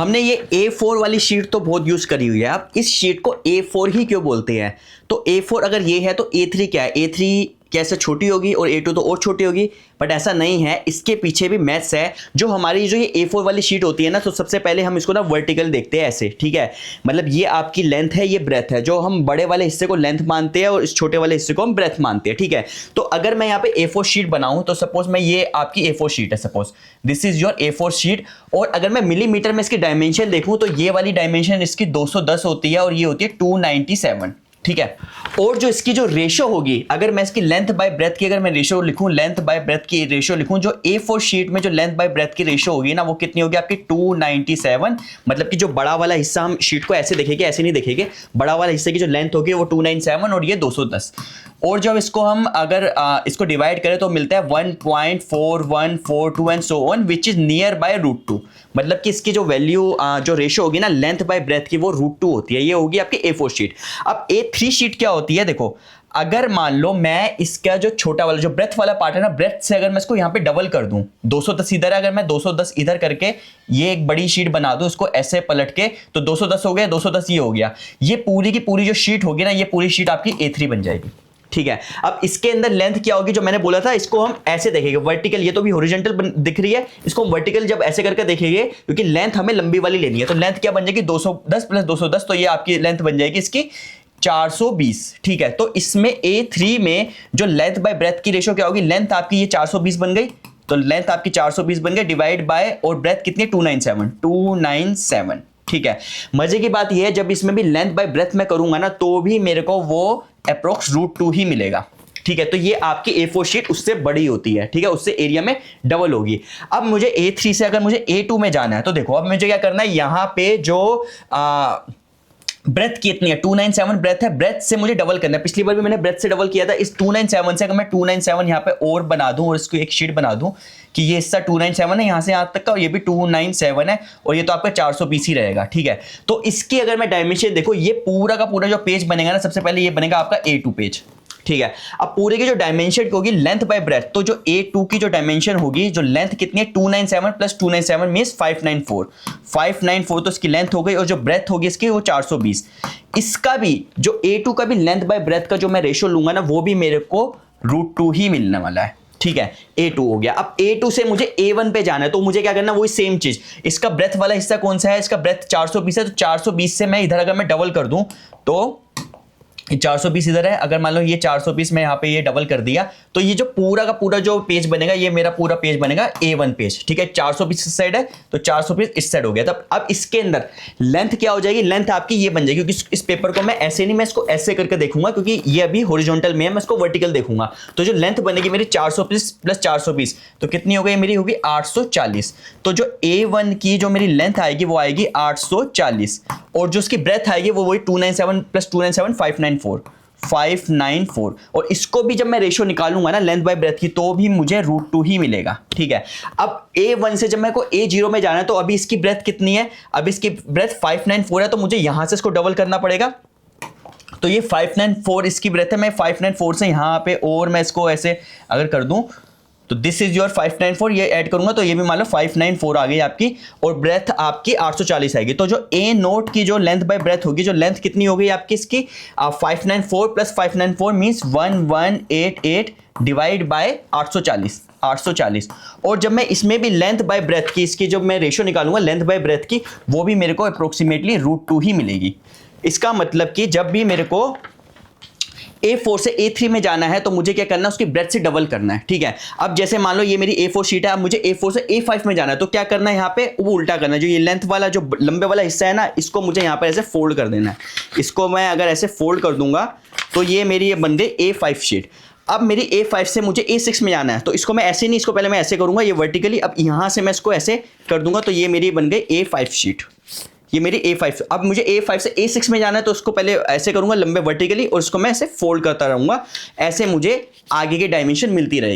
हमने ये A4 वाली शीट तो बहुत यूज करी हुई है। अब इस शीट को A4 ही क्यों बोलते हैं? तो A4 अगर ये है तो A3 क्या है? A3 कैसे छोटी होगी और A2 तो और छोटी होगी, बट ऐसा नहीं है। इसके पीछे भी मैथ्स है। जो हमारी जो ये A4 वाली शीट होती है ना, तो सबसे पहले हम इसको ना वर्टिकल देखते हैं ऐसे, ठीक है। मतलब ये आपकी लेंथ है, ये ब्रेथ है। जो हम बड़े वाले हिस्से को लेंथ मानते हैं और इस छोटे वाले हिस्से को हम ब्रेथ मानते हैं, ठीक है। तो अगर मैं यहाँ पे A4 शीट बनाऊं, तो सपोज मैं ये आपकी A4 शीट है, suppose this is your A4 sheet, और अगर मैं मिलीमीटर में इसकी डायमेंशन देखूं तो ये वाली डायमेंशन इसकी 210 होती है और ये होती है 297, ठीक है। और जो इसकी जो रेशो होगी, अगर मैं इसकी लेंथ बाय ब्रेथ की अगर मैं रेशो लिखूं, लेंथ बाय ब्रेथ की रेशो लिखूं, जो A4 शीट में जो लेंथ बाय ब्रेथ की रेशो होगी ना, वो कितनी होगी आपकी 297। मतलब कि जो बड़ा वाला हिस्सा हम शीट को ऐसे देखेंगे, ऐसे नहीं देखेंगे, बड़ा वाला हिस्से की जो लेंथ होगी वो 297 और ये 210। और जब इसको हम अगर इसको डिवाइड करें तो मिलता है 1.4142 and so on, which is near by √2। मतलब कि इसकी जो वैल्यू जो रेशो होगी ना लेंथ बाय ब्रेथ की, वो √2 होती है। ये होगी आपकी A4 शीट। अब A3 शीट क्या होती है? देखो, अगर मान लो मैं इसका जो छोटा वाला जो ब्रेथ वाला पार्ट है ना, ब्रेथ से अगर मैं इसको यहाँ पे डबल कर दूं, 210 इधर है, अगर मैं 210 इधर करके ये एक बड़ी शीट बना दूं, इसको ऐसे पलट के, तो 210 हो गया, 210 ये हो गया। ये पूरी की पूरी जो शीट होगी ना, ये पूरी शीट आपकी A3 बन जाएगी, ठीक है। अब इसके अंदर लेंथ क्या होगी, जो मैंने बोला था, इसको हम ऐसे देखेंगे वर्टिकल। ये तो भी हॉरिजॉन्टल दिख रही है, इसको हम वर्टिकल जब ऐसे करके देखेंगे, क्योंकि लेंथ हमें लंबी वाली लेनी है। तो लेंथ क्या बन जाएगी? 210 प्लस 210, तो ये आपकी लेंथ बन जाएगी इसकी 420, ठीक है। तो इसमें A3 में जो लेंथ बाय ब्रेथ की रेशो क्या होगी? लेंथ आपकी ये 420 बन गई, तो लेंथ आपकी 420 बन गई, डिवाइड बाय, और ब्रेथ कितनी? 297, ठीक है। मजे की बात यह है, जब इसमें भी लेंथ बाय ब्रेथ में करूंगा ना, तो भी मेरे को वो अप्रोक्स √2 ही मिलेगा, ठीक है। तो ये आपकी A4 शीट उससे बड़ी होती है, ठीक है, उससे एरिया में डबल होगी। अब मुझे A3 से अगर मुझे A2 में जाना है, तो देखो अब मुझे क्या करना है, यहां पे जो ब्रेथ कितनी है? 297 ब्रेथ है, ब्रेथ से मुझे डबल करना है। पिछली बार भी मैंने ब्रेथ से डबल किया था। इस 297 से अगर मैं 297 यहाँ पे और बना दूं और इसको एक शीट बना दूं कि ये हिस्सा 297 है, यहाँ से यहाँ तक का, और ये भी 297 है, और ये तो आपका 420 ही रहेगा, ठीक है। तो इसकी अगर मैं डायमेंशन देखो, ये पूरा का पूरा जो पेज बनेगा ना, सबसे पहले ये बनेगा आपका A2 पेज, ठीक है। अब पूरे की जो डायमेंशन होगी लेंथ बाय ब्रेथ, तो जो A2 की जो डायमेंशन होगी, जो लेंथ कितनी है? 297 प्लस 297 मींस 594 तो इसकी लेंथ हो गई, और जो ब्रेथ होगी इसकी वो 420। इसका भी जो A2 का भी लेंथ बाय ब्रेथ का जो मैं रेशो लूंगा ना, वो भी मेरे को √2 ही मिलने वाला है, ठीक है। A2 हो गया। अब A2 से मुझे A1 पे जाना है, तो मुझे क्या करना है? वही सेम चीज। इसका ब्रेथ वाला हिस्सा कौन सा है? इसका ब्रेथ 420 है, तो 420 से मैं इधर अगर मैं डबल कर दूं, तो 420 इधर है, अगर मान लो ये 420 में यहाँ पे ये डबल कर दिया, तो ये जो पूरा का पूरा जो पेज बनेगा, ये मेरा पूरा पेज बनेगा A1 पेज, ठीक है। 420 इस साइड है, तो 420 इस साइड हो गया। तब अब इसके अंदर लेंथ क्या हो जाएगी? लेंथ आपकी ये बन जाएगी, क्योंकि इस पेपर को मैं ऐसे नहीं, मैं इसको ऐसे करके देखूंगा, क्योंकि ये अभी हॉरिजॉन्टल में है, मैं इसको वर्टिकल देखूंगा। तो जो लेंथ बनेगी मेरी 420 प्लस 420, तो कितनी हो गई मेरी? होगी 840। तो जो A1 की जो मेरी लेंथ आएगी वो आएगी 840, और जो उसकी ब्रेथ आएगी वो वही 297 प्लस 297 594, और इसको भी जब मैं रेशो निकालूंगा ना लेंथ बाय ब्रेथ की, तो भी मुझे √2 ही मिलेगा, ठीक है। अब A1 से जब मेरे को A0 में जाना है, तो अभी इसकी ब्रेथ कितनी है? अब इसकी ब्रेथ 594 है, तो मुझे यहां से इसको डबल करना पड़ेगा। तो ये 594 इसकी ब्रेथ है, मैं 594 से यहां पे और मैं इसको ऐसे अगर कर दूं, तो दिस इज योर 594, ये ऐड करूंगा तो ये भी मान लो 594 आ गई आपकी, और ब्रेथ आपकी 840 आएगी। तो जो A0 की जो लेंथ बाय ब्रेथ होगी, जो लेंथ कितनी हो गई आपकी इसकी? 594 प्लस 594 मींस 1188 डिवाइड बाय 840। और जब मैं इसमें भी लेंथ बाय ब्रेथ की इसकी जब मैं रेशो निकालूंगा लेंथ बाय ब्रेथ की, वो भी मेरे को अप्रोक्सीमेटली √2 ही मिलेगी। इसका मतलब कि जब भी मेरे को A4 से A3 में जाना है, तो मुझे क्या करना है? उसकी ब्रेथ से डबल करना है, ठीक है। अब जैसे मान लो ये मेरी A4 शीट है, अब मुझे A4 से A5 में जाना है, तो क्या करना है? यहाँ पे वो उल्टा करना है। जो ये लेंथ वाला जो लंबे वाला हिस्सा है ना, इसको मुझे यहाँ पर ऐसे फोल्ड कर देना है। इसको मैं अगर ऐसे फोल्ड कर दूंगा, तो ये मेरी ये बन गई A5 शीट। अब मेरी A5 से मुझे A6 में जाना है, तो इसको मैं ऐसे नहीं, इसको पहले मैं ऐसे करूंगा, ये वर्टिकली। अब यहाँ से मैं इसको ऐसे कर दूंगा, तो ये मेरी बन गई A5 शीट, ये मेरी A5। अब मुझे A5 से A6 में जाना है, तो उसको पहले ऐसे करूंगा लंबे वर्टिकली, और इसको मैं ऐसे फोल्ड करता रहूंगा। ऐसे मुझे आगे की डायमेंशन मिलती रहेगी।